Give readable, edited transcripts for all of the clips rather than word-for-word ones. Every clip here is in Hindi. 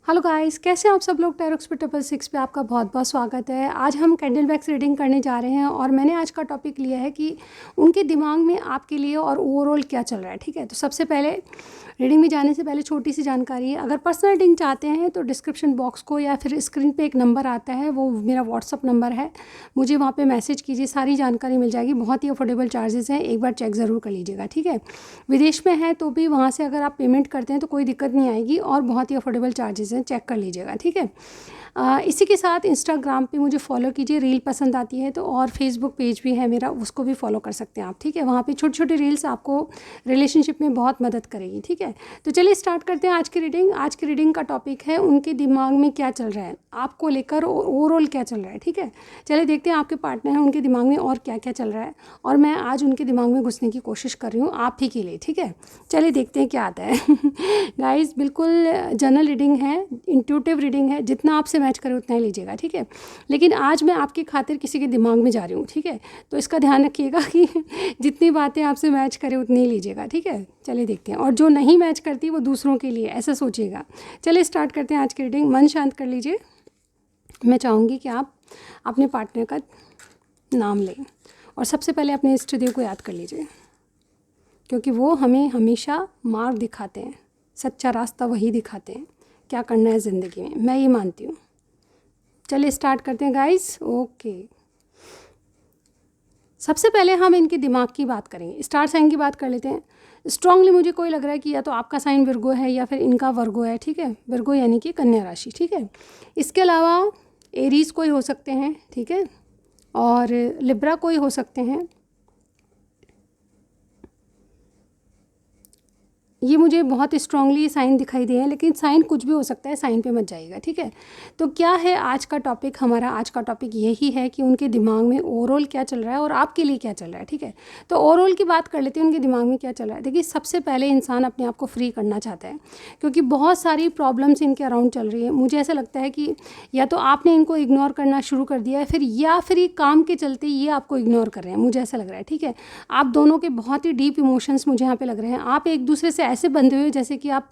हेलो गाइस, कैसे हैं आप सब लोग। टैरोक्स पे 666 पे आपका बहुत बहुत स्वागत है। आज हम कैंडल वैक्स रीडिंग करने जा रहे हैं और मैंने आज का टॉपिक लिया है कि उनके दिमाग में आपके लिए और ओवरऑल क्या चल रहा है। ठीक है, तो सबसे पहले रीडिंग में जाने से पहले छोटी सी जानकारी है। अगर पर्सनल रीडिंग चाहते हैं तो डिस्क्रिप्शन बॉक्स को या फिर स्क्रीन पे एक नंबर आता है, वो मेरा व्हाट्सअप नंबर है, मुझे वहाँ पे मैसेज कीजिए, सारी जानकारी मिल जाएगी। बहुत ही अफोर्डेबल चार्जेस हैं, एक बार चेक ज़रूर कर लीजिएगा। ठीक है, विदेश में है तो भी वहाँ से अगर आप पेमेंट करते हैं तो कोई दिक्कत नहीं आएगी और बहुत ही अफोर्डेबल चार्जेस हैं, चेक कर लीजिएगा। ठीक है, इसी के साथ इंस्टाग्राम पे मुझे फॉलो कीजिए, रील पसंद आती है तो, और फेसबुक पेज भी है मेरा, उसको भी फॉलो कर सकते हैं आप। ठीक है, वहाँ पे छोटी छोटी रील्स आपको रिलेशनशिप में बहुत मदद करेगी। ठीक है, तो चलिए स्टार्ट करते हैं आज की रीडिंग। आज की रीडिंग का टॉपिक है उनके दिमाग में क्या चल रहा है, आपको लेकर ओवरऑल क्या चल रहा है। ठीक है, चलिए देखते हैं आपके पार्टनर हैं, उनके दिमाग में और क्या क्या चल रहा है, और मैं आज उनके दिमाग में घुसने की कोशिश कर रही हूँ आप ही के लिए। ठीक है, चलिए देखते हैं क्या आता है। गाइस, बिल्कुल जनरल रीडिंग है, इंट्यूटिव रीडिंग है, जितना आपसे मैच करे उतना ही लीजिएगा। ठीक है, लेकिन आज मैं आपकी खातिर किसी के दिमाग में जा रही हूँ। ठीक है, तो इसका ध्यान रखिएगा कि जितनी बातें आपसे मैच करे उतनी ही लीजिएगा। ठीक है, चलिए देखते हैं, और जो नहीं मैच करती वो दूसरों के लिए, ऐसा सोचिएगा। चलिए स्टार्ट करते हैं आज की रीडिंग। मन शांत कर लीजिए। मैं चाहूँगी कि आप अपने पार्टनर का नाम लें और सबसे पहले अपने इष्ट देव को याद कर लीजिए, क्योंकि वो हमें हमेशा मार्ग दिखाते हैं, सच्चा रास्ता वही दिखाते हैं, क्या करना है ज़िंदगी में, मैं ये मानती हूँ। चलिए स्टार्ट करते हैं गाइस। ओके, सबसे पहले हम इनके दिमाग की बात करेंगे, स्टार साइन की बात कर लेते हैं। स्ट्रांगली मुझे कोई लग रहा है कि या तो आपका साइन विर्गो है या फिर इनका वर्गो है। ठीक है, विर्गो यानी कि कन्या राशि। ठीक है, इसके अलावा एरीज कोई हो सकते हैं। ठीक है, और लिब्रा कोई हो सकते हैं। ये मुझे बहुत स्ट्रांगली साइन दिखाई दिए हैं, लेकिन साइन कुछ भी हो सकता है, साइन पे मत जाइएगा। ठीक है, तो क्या है आज का टॉपिक हमारा? आज का टॉपिक यही है कि उनके दिमाग में ओवरऑल क्या चल रहा है और आपके लिए क्या चल रहा है। ठीक है, तो ओवरऑल की बात कर लेते हैं, उनके दिमाग में क्या चल रहा है। देखिए, सबसे पहले इंसान अपने आप को फ्री करना चाहता है, क्योंकि बहुत सारी प्रॉब्लम्स इनके अराउंड चल रही है। मुझे ऐसा लगता है कि या तो आपने इनको इग्नोर करना शुरू कर दिया है, फिर या फिर ये काम के चलते ये आपको इग्नोर कर रहे हैं, मुझे ऐसा लग रहा है। ठीक है, आप दोनों के बहुत ही डीप इमोशंस मुझे यहाँ पे लग रहे हैं। आप एक दूसरे से ऐसे बंधे हुए जैसे कि आप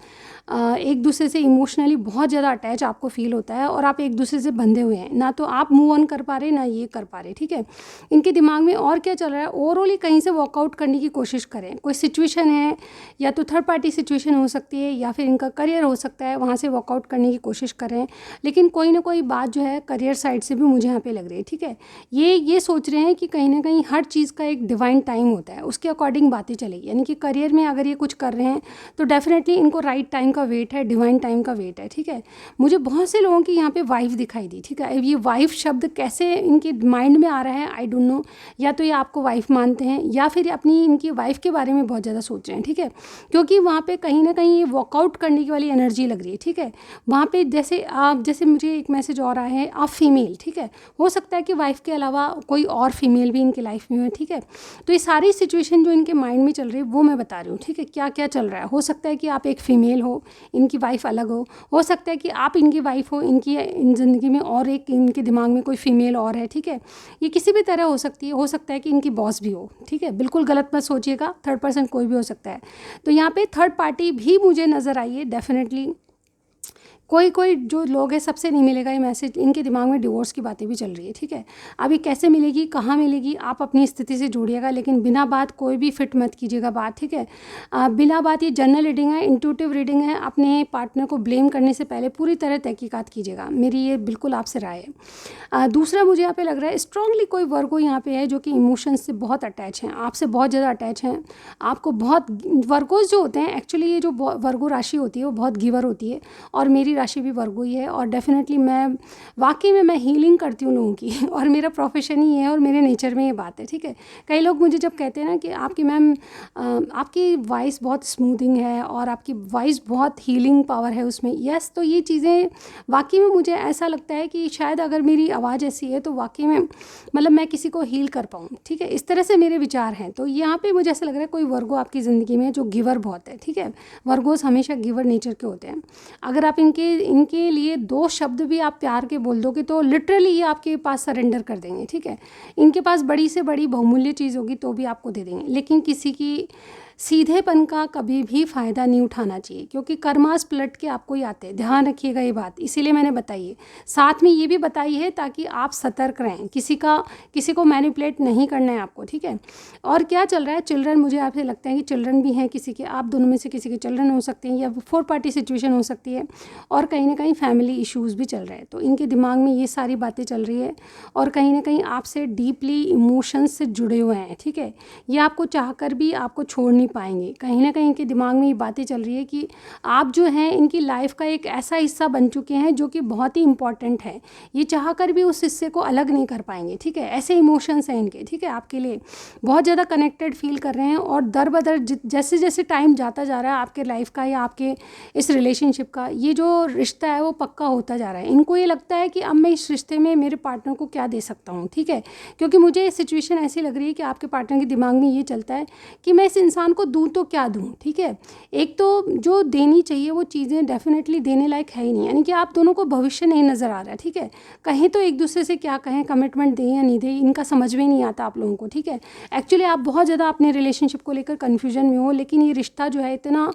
एक दूसरे से इमोशनली बहुत ज़्यादा अटैच आपको फील होता है, और आप एक दूसरे से बंधे हुए हैं, ना तो आप मूव ऑन कर पा रहे ना ये कर पा रहे। ठीक है, इनके दिमाग में और क्या चल रहा है, ओवरऑल कहीं से वॉकआउट करने की कोशिश करें। कोई सिचुएशन है, या तो थर्ड पार्टी सिचुएशन हो सकती है, या फिर इनका करियर हो सकता है, वहाँ से वॉकआउट करने की कोशिश करें। लेकिन कोई ना कोई बात जो है करियर साइड से भी मुझे यहाँ पे लग रही है। ठीक है, ये सोच रहे हैं कि कहीं ना कहीं हर चीज़ का एक डिवाइन टाइम होता है, उसके अकॉर्डिंग बातें चलेगी। यानी कि करियर में अगर ये कुछ कर रहे हैं तो डेफिनेटली इनको राइट टाइम का वेट है, डिवाइन टाइम का वेट है। ठीक है, मुझे बहुत से लोगों की यहाँ पे वाइफ दिखाई दी। ठीक है, ये वाइफ शब्द कैसे इनके माइंड में आ रहा है आई डोंट नो, या तो ये आपको वाइफ मानते हैं या फिर अपनी इनकी वाइफ के बारे में बहुत ज़्यादा सोच रहे हैं। ठीक है, क्योंकि वहाँ पे कहीं ना कहीं ये वॉकआउट करने की वाली एनर्जी लग रही है। ठीक है, वहाँ पे जैसे मुझे एक मैसेज और आया है, आप फीमेल। ठीक है, हो सकता है कि वाइफ के अलावा कोई और फीमेल भी इनकी लाइफ में हो। ठीक है, तो ये सारी सिचुएशन जो इनके माइंड में चल रही है वो मैं बता रही हूँ। ठीक है, क्या क्या चल रहा है। हो सकता है कि आप एक फ़ीमेल हो, इनकी वाइफ अलग हो सकता है कि आप इनकी वाइफ हो, इन ज़िंदगी में और एक इनके दिमाग में कोई फीमेल और है। ठीक है, ये किसी भी तरह हो सकती है। हो सकता है कि इनकी बॉस भी हो। ठीक है, बिल्कुल गलत मत सोचिएगा, थर्ड पर्सन कोई भी हो सकता है। तो यहाँ पे थर्ड पार्टी भी मुझे नज़र आई है डेफिनेटली। कोई जो लोग हैं सबसे नहीं मिलेगा ये मैसेज। इनके दिमाग में डिवोर्स की बातें भी चल रही है। ठीक है, अभी कैसे मिलेगी, कहाँ मिलेगी, आप अपनी स्थिति से जोड़िएगा, लेकिन बिना बात कोई भी फिट मत कीजिएगा बात। ठीक है, बिना बात, ये जनरल रीडिंग है, इंट्यूटिव रीडिंग है। अपने पार्टनर को ब्लेम करने से पहले पूरी तरह तहकीकात कीजिएगा, मेरी ये बिल्कुल आपसे राय है। दूसरा मुझे यहाँ पे लग रहा है स्ट्रांगली कोई वर्गो यहाँ पे है जो कि इमोशंस से बहुत अटैच हैं, आपसे बहुत ज़्यादा अटैच हैं, आपको बहुत। वर्गोज जो होते हैं एक्चुअली, ये जो वर्गो राशि होती है वो बहुत गिवर होती है, और मेरी राशि भी वर्गो ही है। और डेफिनेटली मैं वाकई में मैं हीलिंग करती हूँ लोगों की, और मेरा प्रोफेशन ही है और मेरे नेचर में ये बात है। ठीक है, कई लोग मुझे जब कहते हैं ना कि आपकी मैम आपकी वॉइस बहुत स्मूथिंग है और आपकी वॉइस बहुत हीलिंग पावर है उसमें, यस, तो ये चीज़ें वाकई में मुझे ऐसा लगता है कि शायद अगर मेरी आवाज़ ऐसी है तो वाकई में मतलब मैं किसी को हील कर पाऊँ। ठीक है, इस तरह से मेरे विचार हैं। तो यहाँ पे मुझे ऐसा लग रहा है कोई वर्गो आपकी ज़िंदगी में जो गिवर बहुत है। ठीक है, वर्गोस हमेशा गिवर नेचर के होते हैं। अगर आप इनके लिए दो शब्द भी आप प्यार के बोल दोगे तो लिटरली ये आपके पास सरेंडर कर देंगे। ठीक है, इनके पास बड़ी से बड़ी बहुमूल्य चीज़ होगी तो भी आपको दे देंगे, लेकिन किसी की सीधेपन का कभी भी फ़ायदा नहीं उठाना चाहिए, क्योंकि कर्मास पलट के आपको ही आते हैं, ध्यान रखिएगा ये बात, इसीलिए मैंने बताई है। साथ में ये भी बताई है ताकि आप सतर्क रहें, किसी को मैनिपुलेट नहीं करना है आपको, ठीक है। और क्या चल रहा है, चिल्ड्रन, मुझे आपसे लगता है कि चिल्ड्रन भी हैं किसी के, आप दोनों में से किसी के चिल्ड्रन हो सकते हैं, या 4 पार्टी सिचुएशन हो सकती है, और कहीं ना कहीं फैमिली इश्यूज़ भी चल रहे हैं। तो इनके दिमाग में ये सारी बातें चल रही है, और कहीं ना कहीं आपसे डीपली इमोशंस से जुड़े हुए हैं, ठीक है। ये आपको चाहकर भी आपको छोड़ नहीं पाएंगे। कहीं ना कहीं इनके दिमाग में ये बातें चल रही है कि आप जो हैं इनकी लाइफ का एक ऐसा हिस्सा बन चुके हैं जो कि बहुत ही इंपॉर्टेंट है। ये चाहकर भी उस हिस्से को अलग नहीं कर पाएंगे, ठीक है। ऐसे इमोशंस हैं इनके, ठीक है, आपके लिए बहुत ज़्यादा कनेक्टेड फील कर रहे हैं। और दर बदर जैसे जैसे टाइम जाता जा रहा है आपके लाइफ का या आपके इस रिलेशनशिप का, ये जो रिश्ता है वो पक्का होता जा रहा है। इनको ये लगता है कि अब मैं इस रिश्ते में मेरे पार्टनर को क्या दे सकता हूँ, ठीक है। क्योंकि मुझे सिचुएशन ऐसी लग रही है कि आपके पार्टनर के दिमाग में ये चलता है कि मैं इस इंसान को दूँ तो क्या दूँ, ठीक है। एक तो जो देनी चाहिए वो चीज़ें डेफिनेटली देने लायक है ही नहीं, यानी कि आप दोनों को भविष्य नहीं नज़र आ रहा है, ठीक है। कहीं तो एक दूसरे से क्या कहें, कमिटमेंट दें या नहीं दें, इनका समझ में नहीं आता आप लोगों को, ठीक है। एक्चुअली आप बहुत ज़्यादा अपने रिलेशनशिप को लेकर कन्फ्यूजन में हो, लेकिन ये रिश्ता जो है इतना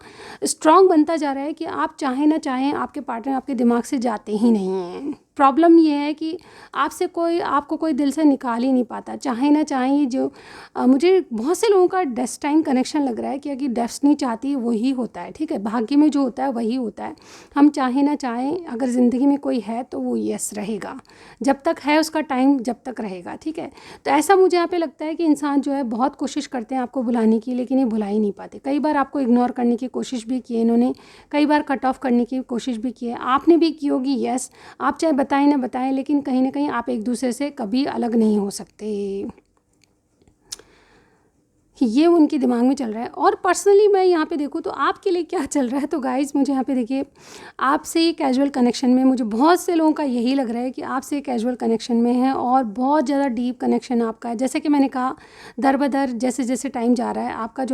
स्ट्रॉन्ग बनता जा रहा है कि आप चाहें ना चाहें आपके पार्टनर आपके दिमाग से जाते ही नहीं हैं। प्रॉब्लम ये है कि आपको कोई दिल से निकाल ही नहीं पाता, चाहे ना चाहे। ये जो मुझे बहुत से लोगों का डेस्टाइन कनेक्शन लग रहा है, क्योंकि डेस्टिनी चाहती है वही होता है, ठीक है। भाग्य में जो होता है वही होता है। हम चाहे ना चाहें, अगर ज़िंदगी में कोई है तो वो यस रहेगा, जब तक है उसका टाइम, जब तक रहेगा, ठीक है। तो ऐसा मुझे यहाँ पे लगता है कि इंसान जो है बहुत कोशिश करते हैं आपको भुलाने की, लेकिन ये भुला ही नहीं पाते। कई बार आपको इग्नोर करने की कोशिश भी की है इन्होंने, कई बार कट ऑफ करने की कोशिश भी की है, आपने भी की होगी, यस। आप चाहे बताएं ना बताएं, लेकिन कहीं ना कहीं आप एक दूसरे से कभी अलग नहीं हो सकते। ये उनके दिमाग में चल रहा है। और पर्सनली मैं यहाँ पे देखूँ तो आपके लिए क्या चल रहा है, तो गाइज़ मुझे यहाँ पे देखिए, आपसे ये कैजुअल कनेक्शन में मुझे बहुत से लोगों का यही लग रहा है कि आपसे कैजुअल कनेक्शन में है, और बहुत ज़्यादा डीप कनेक्शन आपका है। जैसे कि मैंने कहा, दर बदर जैसे जैसे टाइम जा रहा है आपका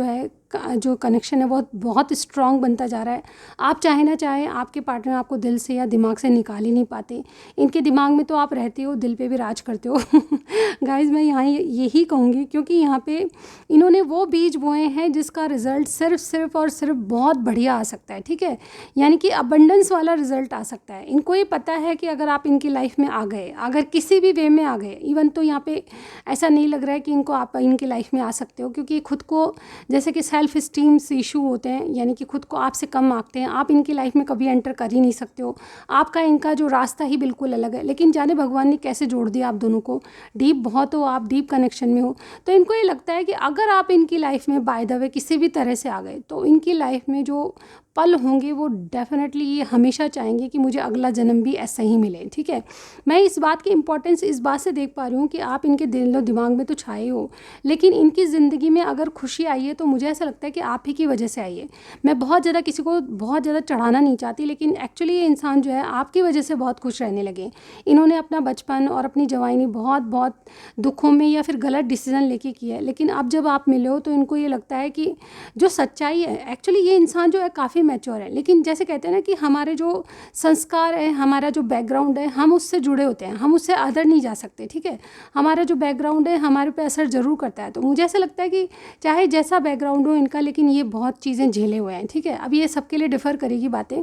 जो कनेक्शन है वो बहुत स्ट्रॉन्ग बनता जा रहा है। आप चाहे ना चाहे आपके पार्टनर आपको दिल से या दिमाग से निकाल ही नहीं पाते। इनके दिमाग में तो आप रहते हो, दिल पे भी राज करते हो। गाइज़ मैं यहाँ यही कहूँगी, क्योंकि यहाँ पे इन्होंने वो बीज बोए हैं जिसका रिज़ल्ट सिर्फ और सिर्फ बहुत बढ़िया आ सकता है, ठीक है। यानी कि अबंडेंस वाला रिज़ल्ट आ सकता है। इनको ये पता है कि अगर आप इनकी लाइफ में आ गए, अगर किसी भी वे में आ गए, इवन तो यहाँ पे ऐसा नहीं लग रहा है कि आप इनकी लाइफ में आ सकते हो, क्योंकि खुद को जैसे कि सेल्फ इस्टीम से इशू होते हैं, यानी कि खुद को आपसे कम आंकते हैं, आप इनकी लाइफ में कभी एंटर कर ही नहीं सकते हो। आपका इनका जो रास्ता ही बिल्कुल अलग है। लेकिन जाने भगवान ने कैसे जोड़ दिया आप दोनों को, डीप बहुत हो, आप डीप कनेक्शन में हो। तो इनको ये लगता है कि अगर आप इनकी लाइफ में बाय द वे किसी भी तरह से आ गए, तो इनकी लाइफ में जो पल होंगे वो डेफिनेटली ये हमेशा चाहेंगे कि मुझे अगला जन्म भी ऐसा ही मिले, ठीक है। मैं इस बात की इंपॉर्टेंस इस बात से देख पा रही हूँ कि आप इनके दिल और दिमाग में तो छाए हो, लेकिन इनकी ज़िंदगी में अगर खुशी आई है तो मुझे ऐसा लगता है कि आप ही की वजह से आई है। मैं बहुत ज़्यादा किसी को बहुत ज़्यादा चढ़ाना नहीं चाहती, लेकिन एक्चुअली ये इंसान जो है आपकी वजह से बहुत खुश रहने लगे। इन्होंने अपना बचपन और अपनी जवानी बहुत बहुत दुखों में या फिर गलत डिसीज़न लेके किया है, लेकिन अब जब आप मिले हो तो इनको ये लगता है कि जो सच्चाई है, एक्चुअली ये इंसान जो है काफ़ी मैच्योर है। लेकिन जैसे कहते हैं ना कि हमारे जो संस्कार है, हमारा जो बैकग्राउंड है, हम उससे जुड़े होते हैं, हम उससे अदर नहीं जा सकते, ठीक है। हमारा जो बैकग्राउंड है हमारे पे असर ज़रूर करता है। तो मुझे ऐसा लगता है कि चाहे जैसा बैकग्राउंड हो इनका, लेकिन ये बहुत चीज़ें झेले हुए हैं, ठीक है। अब ये सबके लिए डिफ़र करेगी बातें,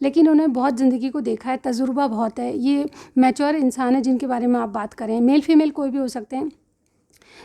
लेकिन उन्हें बहुत ज़िंदगी को देखा है, तजुर्बा बहुत है। ये मैच्योर इंसान है जिनके बारे में आप बात करें, मेल फीमेल कोई भी हो सकते हैं।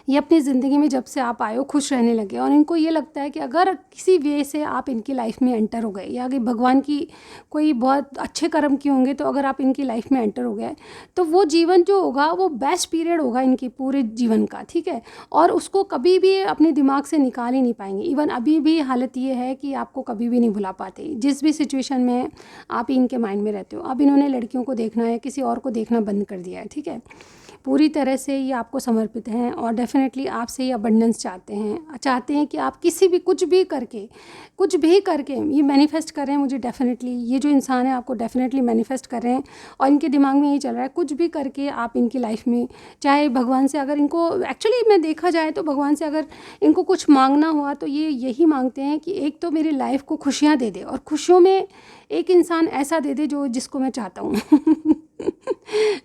ये अपनी ज़िंदगी में जब से आप आए हो खुश रहने लगे, और इनको ये लगता है कि अगर किसी वे से आप इनकी लाइफ में एंटर हो गए, या अगर भगवान की कोई बहुत अच्छे कर्म किए होंगे, तो अगर आप इनकी लाइफ में एंटर हो गए तो वो जीवन जो होगा वो बेस्ट पीरियड होगा इनके पूरे जीवन का, ठीक है। और उसको कभी भी अपने दिमाग से निकाल ही नहीं पाएंगे। इवन अभी भी हालत ये है कि आपको कभी भी नहीं भुला पाते, जिस भी सिचुएशन में आप इनके माइंड में रहते हो। अब इन्होंने लड़कियों को देखना है, किसी और को देखना बंद कर दिया है, ठीक है। पूरी तरह से ये आपको समर्पित हैं, और डेफिनेटली आपसे ये अबंडेंस चाहते हैं कि आप कुछ भी करके ये मैनिफेस्ट कर रहे हैं। मुझे डेफिनेटली ये जो इंसान है आपको डेफिनेटली मैनिफेस्ट कर रहे हैं, और इनके दिमाग में यही चल रहा है, कुछ भी करके आप इनकी लाइफ में, चाहे भगवान से अगर इनको एक्चुअली में देखा जाए तो भगवान से अगर इनको कुछ मांगना हुआ तो ये यही मांगते हैं कि एक तो मेरी लाइफ को खुशियाँ दे दे, और खुशियों में एक इंसान ऐसा दे दे जिसको मैं चाहता हूँ।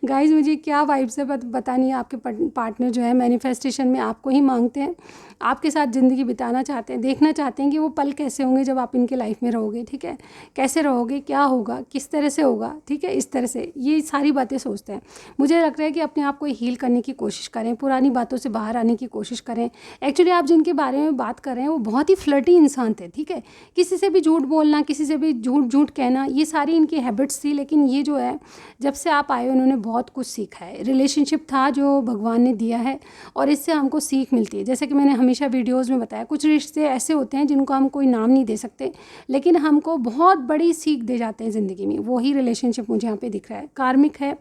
गाइस मुझे क्या वाइब्स है पता नहीं है। आपके पार्टनर जो है मैनिफेस्टेशन में आपको ही मांगते हैं, आपके साथ ज़िंदगी बिताना चाहते हैं, देखना चाहते हैं कि वो पल कैसे होंगे जब आप इनके लाइफ में रहोगे, ठीक है, कैसे रहोगे, क्या होगा, किस तरह से होगा, ठीक है, इस तरह से ये सारी बातें सोचते हैं। मुझे लग रहा है कि अपने आप को हील करने की कोशिश करें, पुरानी बातों से बाहर आने की कोशिश करें। एक्चुअली आप जिनके बारे में बात कर रहे हैं वो बहुत ही फ्लर्टी इंसान थे, ठीक है, किसी से भी झूठ बोलना, किसी से भी झूठ कहना, ये सारी इनकी हैबिट्स थी। लेकिन ये जो है जब से आप आए उन्होंने बहुत कुछ सीखा है। रिलेशनशिप था जो भगवान ने दिया है और इससे हमको सीख मिलती है। जैसे कि मैंने हमेशा वीडियोस में बताया, कुछ रिश्ते ऐसे होते हैं जिनको हम कोई नाम नहीं दे सकते, लेकिन हमको बहुत बड़ी सीख दे जाते हैं ज़िंदगी में। वही रिलेशनशिप मुझे यहाँ पे दिख रहा है। कार्मिक है,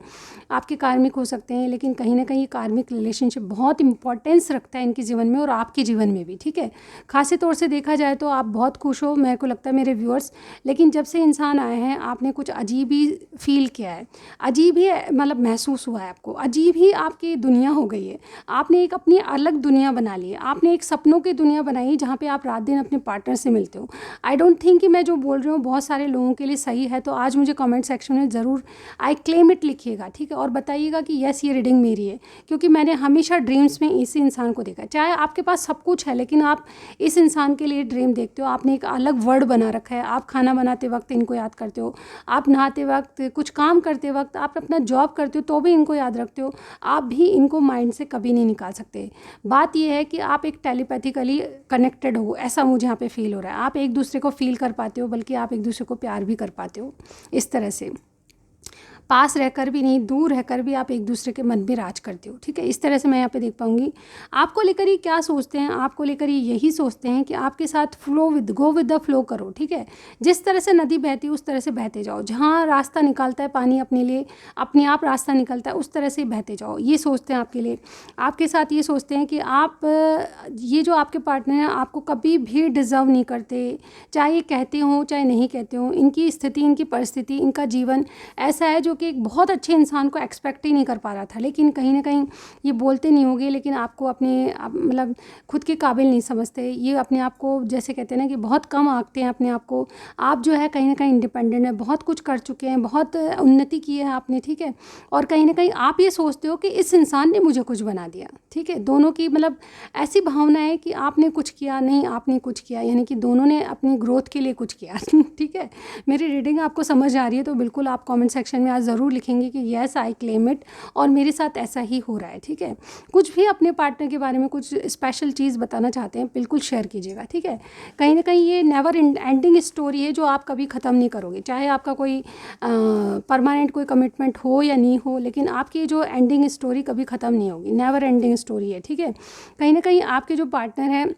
आपके कार्मिक हो सकते हैं, लेकिन कहीं ना कहीं ये कार्मिक रिलेशनशिप बहुत इंपॉर्टेंस रखता है इनके जीवन में और आपके जीवन में भी, ठीक है। खासी तौर से देखा जाए तो आप बहुत खुश हो, मेरे को लगता है मेरे व्यूअर्स, लेकिन जब से इंसान आए हैं आपने कुछ अजीब ही फील किया है, अजीब ही मतलब महसूस हुआ है आपको, अजीब ही आपकी दुनिया हो गई है। आपने एक अपनी अलग दुनिया बना ली है, आपने एक सपनों की दुनिया बनाई जहाँ पे आप रात दिन अपने पार्टनर से मिलते हो। आई डोंट थिंक कि मैं जो बोल रही हूँ बहुत सारे लोगों के लिए सही है, तो आज मुझे कमेंट सेक्शन में ज़रूर आई क्लेम इट लिखिएगा, ठीक है, और बताइएगा कि यस ये रीडिंग मेरी है, क्योंकि मैंने हमेशा ड्रीम्स में इसी इंसान को देखा। चाहे आपके पास सब कुछ है लेकिन आप इस इंसान के लिए ड्रीम देखते हो, आपने एक अलग वर्ड बना रखा है। आप खाना बनाते वक्त इनको याद करते हो, आप नहाते वक्त, कुछ काम करते वक्त, आप अपना जॉब करते हो तो भी इनको याद रखते हो। आप भी इनको माइंड से कभी नहीं निकाल सकते। बात यह है कि आप एक टेलीपैथिकली कनेक्टेड हो, ऐसा मुझे यहाँ पे फील हो रहा है। आप एक दूसरे को फील कर पाते हो, बल्कि आप एक दूसरे को प्यार भी कर पाते हो। इस तरह से पास रहकर भी नहीं, दूर रहकर भी आप एक दूसरे के मन में राज करते हो, ठीक है। इस तरह से मैं यहाँ पे देख पाऊँगी। आपको लेकर ये क्या सोचते हैं, आपको लेकर ये यही सोचते हैं कि आपके साथ गो विद द फ्लो करो, ठीक है। जिस तरह से नदी बहती है उस तरह से बहते जाओ, जहाँ रास्ता निकालता है पानी अपने लिए, अपने आप रास्ता निकलता है, उस तरह से बहते जाओ। ये सोचते हैं आपके लिए, आपके साथ ये सोचते हैं कि आप ये जो आपके पार्टनर हैं आपको कभी भी डिज़र्व नहीं करते, चाहे ये कहते हों चाहे नहीं कहते हों। इनकी स्थिति, इनकी परिस्थिति, इनका जीवन ऐसा है जो कि एक बहुत अच्छे इंसान को एक्सपेक्ट ही नहीं कर पा रहा था। लेकिन कहीं ना कहीं ये बोलते नहीं होंगे, लेकिन आपको अपने मतलब खुद के काबिल नहीं समझते। ये अपने आप को जैसे कहते हैं ना कि बहुत कम आंकते हैं अपने आप को। आप जो है कहीं ना कहीं इंडिपेंडेंट है, बहुत कुछ कर चुके हैं, बहुत उन्नति की है आपने, ठीक है। और कहीं ना कहीं आप ये सोचते हो कि इस इंसान ने मुझे कुछ बना दिया, ठीक है। दोनों की मतलब ऐसी भावना है कि आपने कुछ किया नहीं, आपने कुछ किया, यानी कि दोनों ने अपनी ग्रोथ के लिए कुछ किया, ठीक है। मेरी रीडिंग आपको समझ आ रही है तो बिल्कुल आप कमेंट सेक्शन में आज ज़रूर लिखेंगे कि येस आई क्लेम इट, और मेरे साथ ऐसा ही हो रहा है, ठीक है। कुछ भी अपने पार्टनर के बारे में कुछ स्पेशल चीज़ बताना चाहते हैं बिल्कुल शेयर कीजिएगा, ठीक है। कहीं ना कहीं ये नेवर एंडिंग स्टोरी है जो आप कभी ख़त्म नहीं करोगे, चाहे आपका कोई परमानेंट कोई कमिटमेंट हो या नहीं हो, लेकिन आपकी जो एंडिंग स्टोरी कभी ख़त्म नहीं होगी, नेवर एंडिंग स्टोरी है, ठीक है। कहीं ना कहीं आपके जो पार्टनर हैं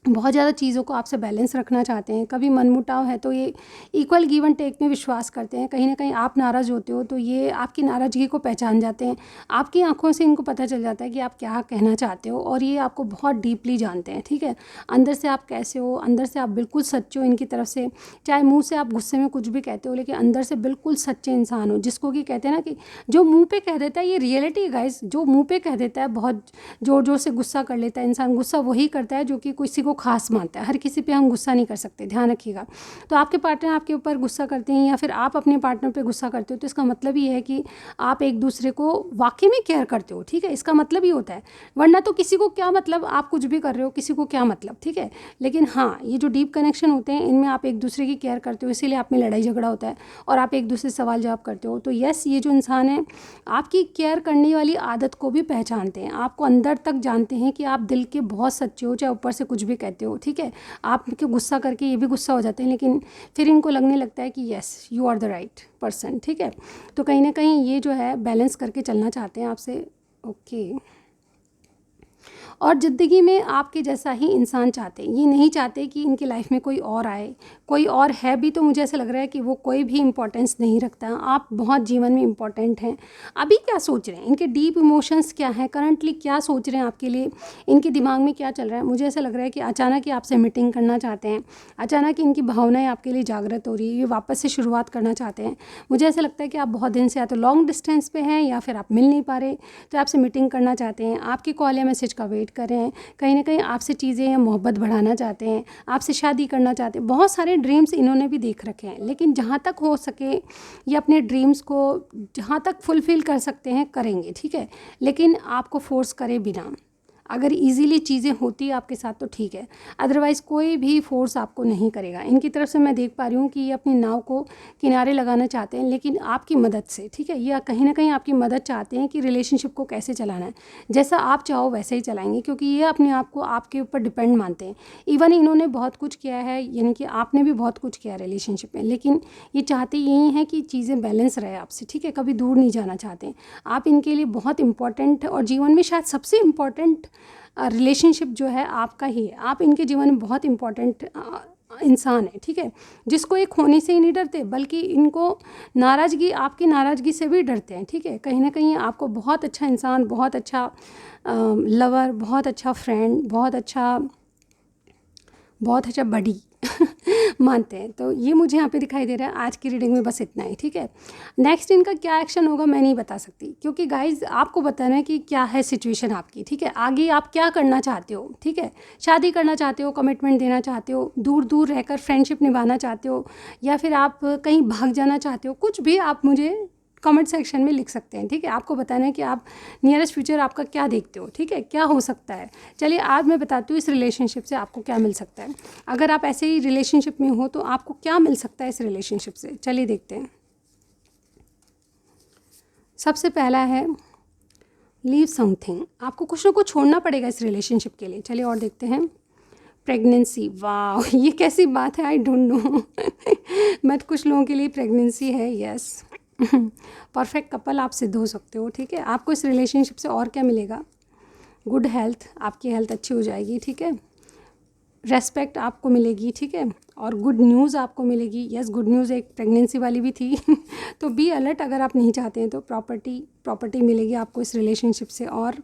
बहुत ज़्यादा चीज़ों को आपसे बैलेंस रखना चाहते हैं। कभी मनमुटाव है तो ये इक्वल गिव एंड टेक में विश्वास करते हैं। कहीं ना कहीं आप नाराज़ होते हो तो ये आपकी नाराज़गी को पहचान जाते हैं। आपकी आंखों से इनको पता चल जाता है कि आप क्या कहना चाहते हो, और ये आपको बहुत डीपली जानते हैं, ठीक है। अंदर से आप कैसे हो, अंदर से आप बिल्कुल सच्चे हो इनकी तरफ से। चाहे मुँह से आप गुस्से में कुछ भी कहते हो, लेकिन अंदर से बिल्कुल सच्चे इंसान हो, जिसको कि कहते हैं ना कि जो मुँह पर कह देता है, ये रियलिटी है गाइस, जो मुँह पर कह देता है, बहुत ज़ोर ज़ोर से गुस्सा कर लेता है इंसान। गुस्सा वही करता है जो कि किसी को खास मानता है। हर किसी पे हम गुस्सा नहीं कर सकते, ध्यान रखिएगा। तो आपके पार्टनर आपके ऊपर गुस्सा करते हैं या फिर आप अपने पार्टनर पे गुस्सा करते हो, तो इसका मतलब ये है कि आप एक दूसरे को वाकई में केयर करते हो, ठीक है। इसका मतलब ही होता है, वरना तो किसी को क्या मतलब, आप कुछ भी कर रहे हो, किसी को क्या मतलब, ठीक है। लेकिन हाँ, ये जो डीप कनेक्शन होते हैं इनमें आप एक दूसरे की केयर करते हो, इसीलिए आप में लड़ाई झगड़ा होता है और आप एक दूसरे से सवाल जवाब करते हो। तो यस, ये जो इंसान है आपकी केयर करने वाली आदत को भी पहचानते हैं, आपको अंदर तक जानते हैं कि आप दिल के बहुत सच्चे हो, चाहे ऊपर से कुछ भी कहते हो, ठीक है। आप क्यों गुस्सा करके ये भी गुस्सा हो जाते हैं, लेकिन फिर इनको लगने लगता है कि yes you are the right person, ठीक है। तो कहीं ना कहीं ये जो है बैलेंस करके चलना चाहते हैं आपसे, ओके। और ज़िंदगी में आपके जैसा ही इंसान चाहते हैं, ये नहीं चाहते कि इनकी लाइफ में कोई और आए। कोई और है भी तो मुझे ऐसा लग रहा है कि वो कोई भी इम्पोर्टेंस नहीं रखता। आप बहुत जीवन में इम्पोर्टेंट हैं। अभी क्या सोच रहे हैं, इनके डीप इमोशंस क्या हैं, करंटली क्या सोच रहे हैं आपके लिए, इनके दिमाग में क्या चल रहा है। मुझे ऐसा लग रहा है कि अचानक ही आपसे मीटिंग करना चाहते हैं, अचानक इनकी भावनाएं आपके लिए जागृत हो रही है, ये वापस से शुरुआत करना चाहते हैं। मुझे ऐसा लगता है कि आप बहुत दिन से या तो लॉन्ग डिस्टेंस पे हैं या फिर आप मिल नहीं पा रहे, तो आपसे मीटिंग करना चाहते हैं। आपकी कॉल या मैसेज का वेट कमिट कर रहे हैं, कहीं ना कहीं आपसे चीज़ें या मोहब्बत बढ़ाना चाहते हैं, आपसे शादी करना चाहते हैं, बहुत सारे ड्रीम्स इन्होंने भी देख रखे हैं। लेकिन जहाँ तक हो सके ये अपने ड्रीम्स को जहाँ तक फुलफ़िल कर सकते हैं करेंगे, ठीक है, लेकिन आपको फोर्स करे बिना। अगर इजीली चीज़ें होती आपके साथ तो ठीक है, अदरवाइज़ कोई भी फोर्स आपको नहीं करेगा। इनकी तरफ से मैं देख पा रही हूँ कि ये अपनी नाव को किनारे लगाना चाहते हैं, लेकिन आपकी मदद से, ठीक है, या कहीं ना कहीं आपकी मदद चाहते हैं कि रिलेशनशिप को कैसे चलाना है, जैसा आप चाहो वैसे ही चलाएंगे, क्योंकि ये अपने आप को आपके ऊपर डिपेंड मानते हैं। इवन इन्होंने बहुत कुछ किया है, यानी कि आपने भी बहुत कुछ किया रिलेशनशिप में, लेकिन ये चाहते यही हैं कि चीज़ें बैलेंस रहे आपसे, ठीक है, कभी दूर नहीं जाना चाहते। आप इनके लिए बहुत इंपॉर्टेंट और जीवन में शायद सबसे इम्पॉर्टेंट रिलेशनशिप जो है आपका ही है। आप इनके जीवन में बहुत इम्पॉर्टेंट इंसान है, ठीक है, जिसको एक खोने से ही नहीं डरते, बल्कि इनको नाराज़गी, आपकी नाराज़गी से भी डरते हैं, ठीक है। कहीं ना कहीं आपको बहुत अच्छा इंसान, बहुत अच्छा लवर, बहुत अच्छा फ्रेंड, बहुत अच्छा बडी मानते हैं। तो ये मुझे यहाँ पे दिखाई दे रहा है। आज की रीडिंग में बस इतना ही, ठीक है। नेक्स्ट इनका क्या एक्शन होगा मैं नहीं बता सकती, क्योंकि गाइज आपको बताना है कि क्या है सिचुएशन आपकी, ठीक है, आगे आप क्या करना चाहते हो, ठीक है, शादी करना चाहते हो, कमिटमेंट देना चाहते हो, दूर दूर रहकर फ्रेंडशिप निभाना चाहते हो, या फिर आप कहीं भाग जाना चाहते हो, कुछ भी आप मुझे कमेंट सेक्शन में लिख सकते हैं, ठीक है। आपको बताना है कि आप नियरेस्ट फ्यूचर आपका क्या देखते हो, ठीक है, क्या हो सकता है। चलिए आज मैं बताती हूँ इस रिलेशनशिप से आपको क्या मिल सकता है। अगर आप ऐसे ही रिलेशनशिप में हो तो आपको क्या मिल सकता है इस रिलेशनशिप से, चलिए देखते हैं। सबसे पहला है लीव समथिंग, आपको कुछ ना कुछ छोड़ना पड़ेगा इस रिलेशनशिप के लिए। चलिए और देखते हैं। प्रेगनेंसी, वाह ये कैसी बात है, आई डोंट नो बट कुछ लोगों के लिए प्रेगनेंसी है, यस परफेक्ट कपल आप सिद्ध हो सकते हो, ठीक है। आपको इस रिलेशनशिप से और क्या मिलेगा, गुड हेल्थ, आपकी हेल्थ अच्छी हो जाएगी, ठीक है, रेस्पेक्ट आपको मिलेगी, ठीक है, और गुड न्यूज़ आपको मिलेगी। यस गुड न्यूज़ एक प्रेगनेंसी वाली भी थी तो बी अलर्ट अगर आप नहीं चाहते हैं तो। प्रॉपर्टी मिलेगी आपको इस रिलेशनशिप से। और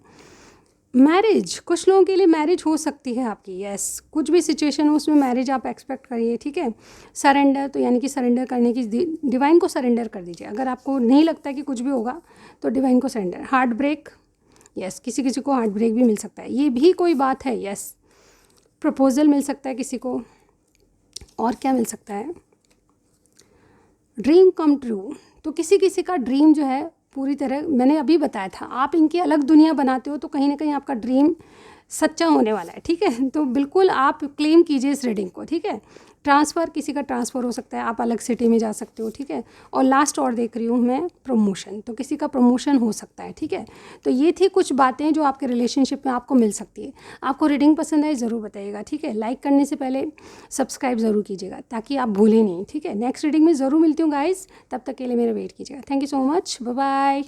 मैरिज, कुछ लोगों के लिए मैरिज हो सकती है आपकी, यस कुछ भी सिचुएशन हो उसमें मैरिज आप एक्सपेक्ट करिए, ठीक है। सरेंडर, तो यानी कि सरेंडर करने की, डिवाइन को सरेंडर कर दीजिए। अगर आपको नहीं लगता कि कुछ भी होगा तो डिवाइन को सरेंडर। हार्ट ब्रेक, यस किसी किसी को हार्ट ब्रेक भी मिल सकता है, ये भी कोई बात है, यस प्रपोजल मिल सकता है किसी को। और क्या मिल सकता है, ड्रीम कम ट्रू, तो किसी किसी का ड्रीम जो है पूरी तरह, मैंने अभी बताया था, आप इनकी अलग दुनिया बनाते हो तो कहीं ना कहीं आपका ड्रीम सच्चा होने वाला है, ठीक है। तो बिल्कुल आप क्लेम कीजिए इस रीडिंग को, ठीक है। ट्रांसफ़र, किसी का ट्रांसफ़र हो सकता है, आप अलग सिटी में जा सकते हो, ठीक है। और लास्ट और देख रही हूँ मैं प्रमोशन, तो किसी का प्रमोशन हो सकता है, ठीक है। तो ये थी कुछ बातें जो आपके रिलेशनशिप में आपको मिल सकती है। आपको रीडिंग पसंद आई ज़रूर बताइएगा, ठीक है। लाइक करने से पहले सब्सक्राइब ज़रूर कीजिएगा ताकि आप भूलें नहीं, ठीक है। नेक्स्ट रीडिंग में ज़रूर मिलती हूँ गाइज़, तब तक के लिए मेरा वेट कीजिएगा। Thank you so much, bye bye.